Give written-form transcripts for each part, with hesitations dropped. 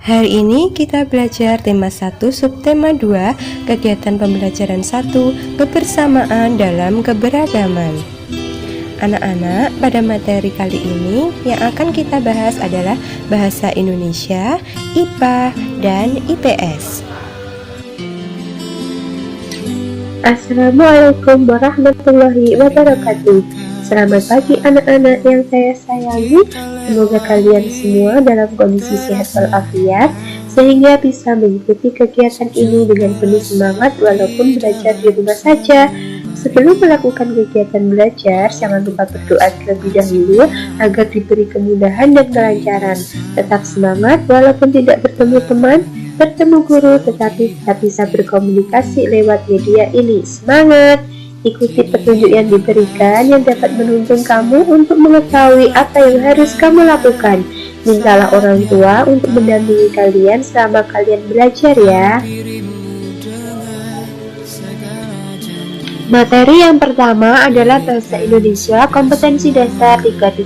Hari ini kita belajar tema 1 subtema 2 kegiatan pembelajaran 1 kebersamaan dalam keberagaman. Anak-anak, pada materi kali ini yang akan kita bahas adalah bahasa Indonesia, IPA, dan IPS. Assalamualaikum warahmatullahi wabarakatuh. Selamat pagi anak-anak yang saya sayangi. Semoga kalian semua dalam kondisi sehat walafiat sehingga bisa mengikuti kegiatan ini dengan penuh semangat walaupun belajar di rumah saja. Sebelum melakukan kegiatan belajar, jangan lupa berdoa terlebih dahulu agar diberi kemudahan dan kelancaran. Tetap semangat walaupun tidak bertemu teman, bertemu guru, tetapi tetap bisa berkomunikasi lewat media ini. Semangat! Ikuti petunjuk yang diberikan yang dapat menuntun kamu untuk mengetahui apa yang harus kamu lakukan. Mintalah orang tua untuk mendampingi kalian selama kalian belajar ya. Materi yang pertama adalah bahasa Indonesia kompetensi dasar 3.1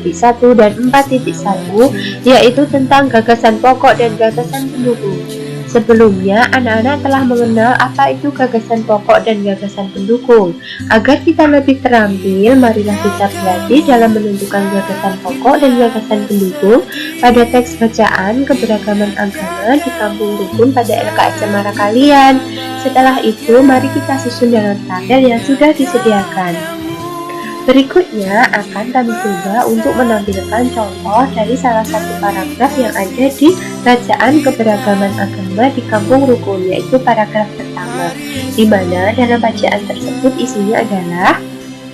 dan 4.1, yaitu tentang gagasan pokok dan gagasan pendukung. Sebelumnya, anak-anak telah mengenal apa itu gagasan pokok dan gagasan pendukung. Agar kita lebih terampil, marilah kita berlatih dalam menentukan gagasan pokok dan gagasan pendukung pada teks bacaan keberagaman agama di kampung rukun pada LKS Cemara kalian. Setelah itu, mari kita susun dalam tabel yang sudah disediakan. Berikutnya akan kami coba untuk menampilkan contoh dari salah satu paragraf yang ada di bacaan keberagaman agama di kampung rukun, yaitu paragraf pertama, di mana dalam bacaan tersebut isinya adalah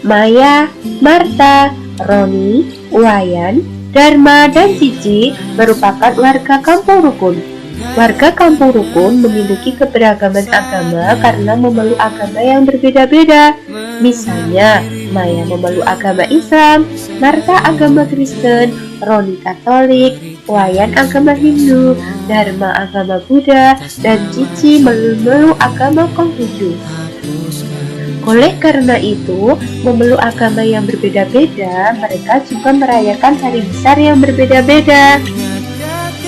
Maya, Marta, Roni, Wayan, Dharma, dan Cici merupakan warga kampung rukun. Warga kampung rukun memiliki keberagaman agama karena memeluk agama yang berbeda-beda. Misalnya, Maya memeluk agama Islam, Marta agama Kristen, Roni Katolik, Wayan agama Hindu, Dharma agama Buddha, dan Cici memeluk agama Konghucu. Oleh karena itu, memeluk agama yang berbeda-beda, mereka juga merayakan hari besar yang berbeda-beda.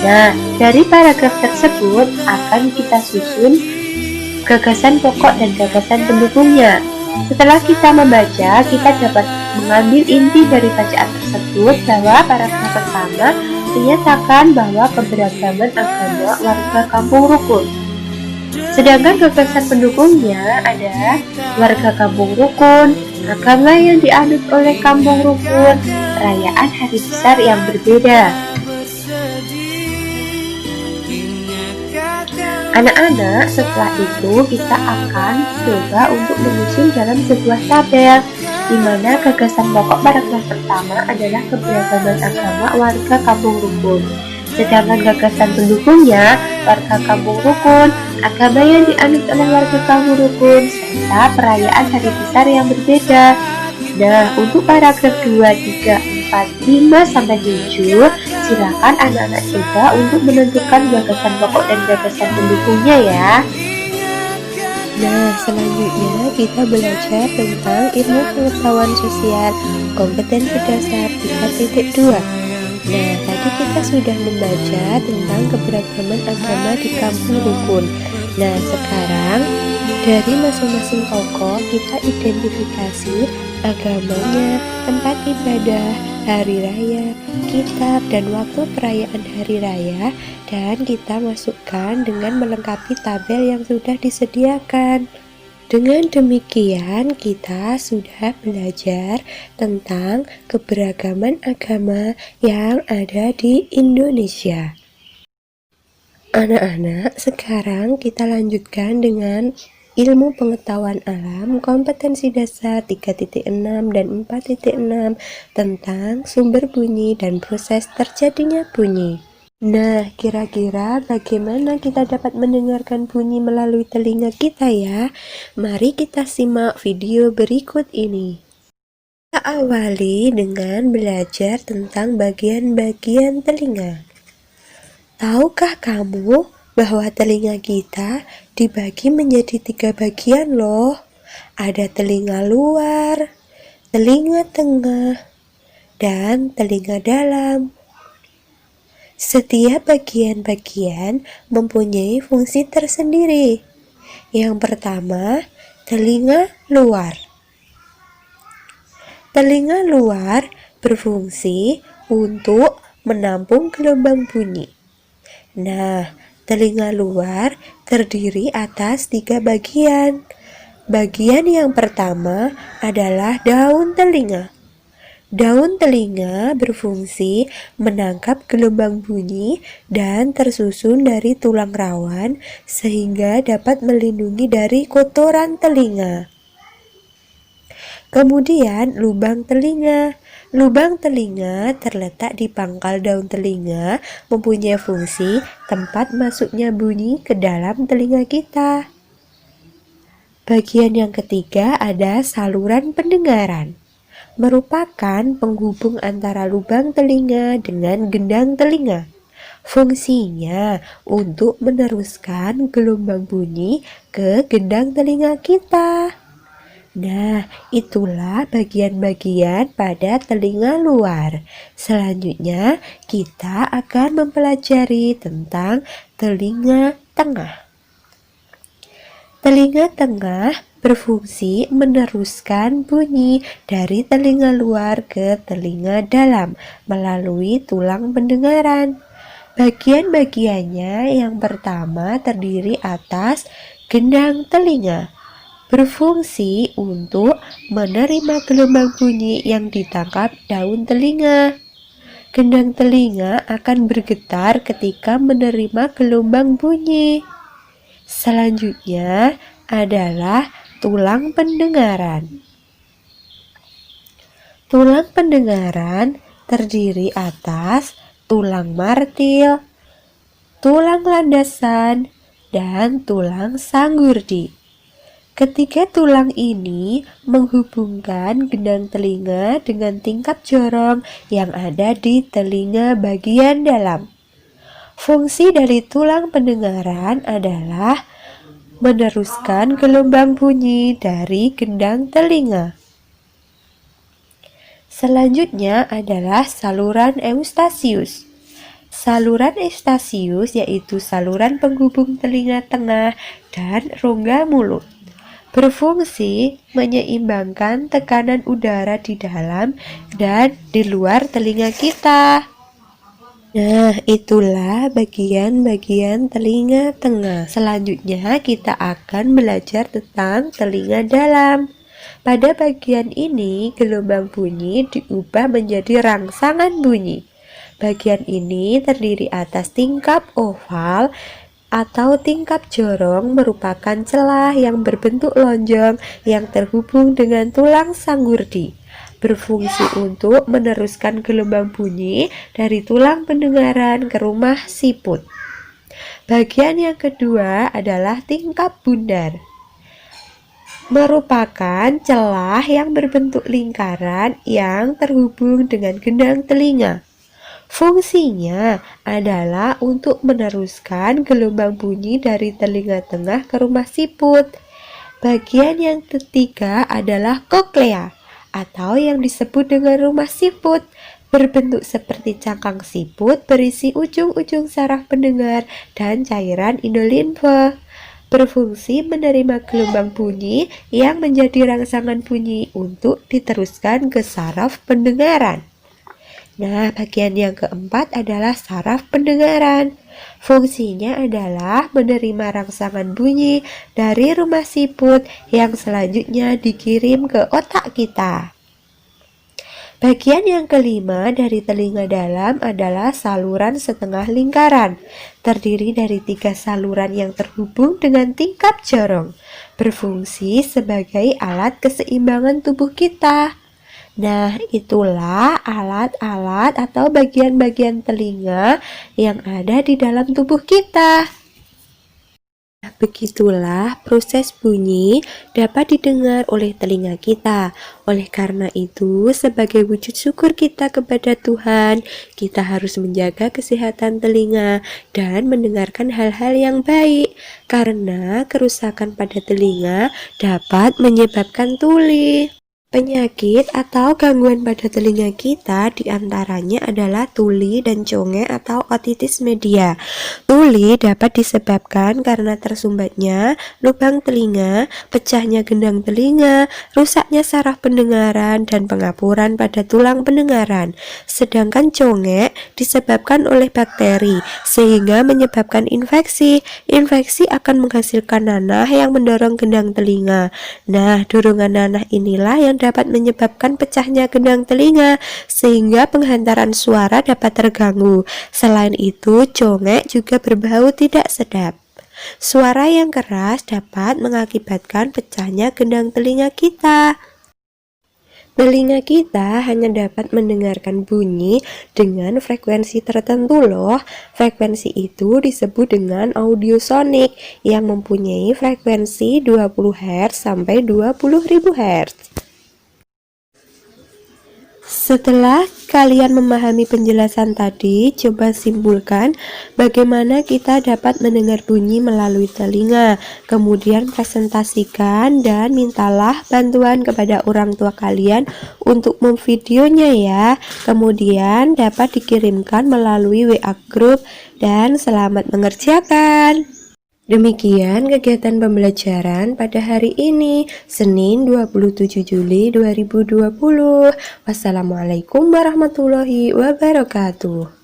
Nah, dari paragraf tersebut akan kita susun gagasan pokok dan gagasan pendukungnya. Setelah kita membaca, kita dapat mengambil inti dari bacaan tersebut bahwa paragraf pertama menyatakan bahwa keberagaman agama warga kampung rukun. Sedangkan gagasan pendukungnya ada warga kampung rukun, agama yang dianut oleh kampung rukun, perayaan hari besar yang berbeda. Anak-anak, setelah itu kita akan coba untuk menyusun dalam sebuah tabel, di mana gagasan pokok paragraf pertama adalah keberagaman agama warga kampung rukun. Sedangkan gagasan pendukungnya warga kampung rukun, agama yang dianut oleh warga kampung rukun, serta perayaan hari besar yang berbeda. Nah, untuk paragraf 2, 3, 4, 5, sampai 7, silakan anak-anak coba untuk menentukan gagasan pokok dan gagasan pendukungnya ya. Nah, selanjutnya kita belajar tentang ilmu pengetahuan sosial kompetensi dasar 3.2. Nah, tadi kita sudah membaca tentang keberagaman agama di kampung rukun. Nah, sekarang dari masing-masing tokoh kita identifikasi agamanya, tempat ibadah, hari raya, kitab, dan waktu perayaan hari raya, dan kita masukkan dengan melengkapi tabel yang sudah disediakan. Dengan demikian, kita sudah belajar tentang keberagaman agama yang ada di Indonesia. Anak-anak, sekarang kita lanjutkan dengan ilmu pengetahuan alam kompetensi dasar 3.6 dan 4.6 tentang sumber bunyi dan proses terjadinya bunyi. Nah, kira-kira bagaimana kita dapat mendengarkan bunyi melalui telinga kita ya? Mari kita simak video berikut ini. Kita awali dengan belajar tentang bagian-bagian telinga. Tahukah kamu bahwa telinga kita dibagi menjadi 3 bagian loh? Ada telinga luar, telinga tengah, dan telinga dalam. Setiap bagian-bagian mempunyai fungsi tersendiri. Yang pertama, telinga luar. Telinga luar berfungsi untuk menampung gelombang bunyi. Nah, telinga luar terdiri atas 3 bagian. Bagian yang pertama adalah daun telinga. Daun telinga berfungsi menangkap gelombang bunyi dan tersusun dari tulang rawan sehingga dapat melindungi dari kotoran telinga. Kemudian lubang telinga. Lubang telinga terletak di pangkal daun telinga, mempunyai fungsi tempat masuknya bunyi ke dalam telinga kita. Bagian yang ketiga ada saluran pendengaran, merupakan penghubung antara lubang telinga dengan gendang telinga. Fungsinya untuk meneruskan gelombang bunyi ke gendang telinga kita. Nah, itulah bagian-bagian pada telinga luar. Selanjutnya, kita akan mempelajari tentang telinga tengah. Telinga tengah berfungsi meneruskan bunyi dari telinga luar ke telinga dalam melalui tulang pendengaran. Bagian-bagiannya yang pertama terdiri atas gendang telinga, berfungsi untuk menerima gelombang bunyi yang ditangkap daun telinga. Gendang telinga akan bergetar ketika menerima gelombang bunyi. Selanjutnya adalah tulang pendengaran. Tulang pendengaran terdiri atas tulang martil, tulang landasan, dan tulang sanggurdi. Ketiga tulang ini menghubungkan gendang telinga dengan tingkap jorong yang ada di telinga bagian dalam. Fungsi dari tulang pendengaran adalah meneruskan gelombang bunyi dari gendang telinga. Selanjutnya adalah saluran eustasius. Saluran eustasius yaitu saluran penghubung telinga tengah dan rongga mulut. Berfungsi menyeimbangkan tekanan udara di dalam dan di luar telinga kita. Nah, itulah bagian-bagian telinga tengah. Selanjutnya kita akan belajar tentang telinga dalam. Pada bagian ini, gelombang bunyi diubah menjadi rangsangan bunyi. Bagian ini terdiri atas tingkap oval atau tingkap jorong, merupakan celah yang berbentuk lonjong yang terhubung dengan tulang sanggurdi. Berfungsi untuk meneruskan gelombang bunyi dari tulang pendengaran ke rumah siput. Bagian yang kedua adalah tingkap bundar, merupakan celah yang berbentuk lingkaran yang terhubung dengan gendang telinga. Fungsinya adalah untuk meneruskan gelombang bunyi dari telinga tengah ke rumah siput. Bagian yang ketiga adalah koklea atau yang disebut dengan rumah siput, berbentuk seperti cangkang siput berisi ujung-ujung saraf pendengar dan cairan endolimfe. Berfungsi menerima gelombang bunyi yang menjadi rangsangan bunyi untuk diteruskan ke saraf pendengaran. Nah, bagian yang keempat adalah saraf pendengaran. Fungsinya adalah menerima rangsangan bunyi dari rumah siput yang selanjutnya dikirim ke otak kita. Bagian yang kelima dari telinga dalam adalah saluran setengah lingkaran. Terdiri dari 3 saluran yang terhubung dengan tingkap jorong. Berfungsi sebagai alat keseimbangan tubuh kita. Nah, itulah alat-alat atau bagian-bagian telinga yang ada di dalam tubuh kita. Begitulah proses bunyi dapat didengar oleh telinga kita. Oleh karena itu, sebagai wujud syukur kita kepada Tuhan, kita harus menjaga kesehatan telinga dan mendengarkan hal-hal yang baik, karena kerusakan pada telinga dapat menyebabkan tuli. Penyakit atau gangguan pada telinga kita diantaranya adalah tuli dan conge atau otitis media. Tuli dapat disebabkan karena tersumbatnya lubang telinga, pecahnya gendang telinga, rusaknya saraf pendengaran, dan pengapuran pada tulang pendengaran. Sedangkan conge disebabkan oleh bakteri, sehingga menyebabkan infeksi. Infeksi akan menghasilkan nanah yang mendorong gendang telinga. Nah, dorongan nanah inilah yang dapat menyebabkan pecahnya gendang telinga sehingga penghantaran suara dapat terganggu. Selain itu, congek juga berbau tidak sedap. Suara yang keras dapat mengakibatkan pecahnya gendang telinga kita. Telinga kita hanya dapat mendengarkan bunyi dengan frekuensi tertentu loh. Frekuensi itu disebut dengan audiosonik yang mempunyai frekuensi 20 Hz sampai 20.000 Hz. Setelah kalian memahami penjelasan tadi, coba simpulkan bagaimana kita dapat mendengar bunyi melalui telinga. Kemudian presentasikan dan mintalah bantuan kepada orang tua kalian untuk memvideonya ya. Kemudian dapat dikirimkan melalui WA group dan selamat mengerjakan. Demikian kegiatan pembelajaran pada hari ini, Senin 27 Juli 2020. Wassalamualaikum warahmatullahi wabarakatuh.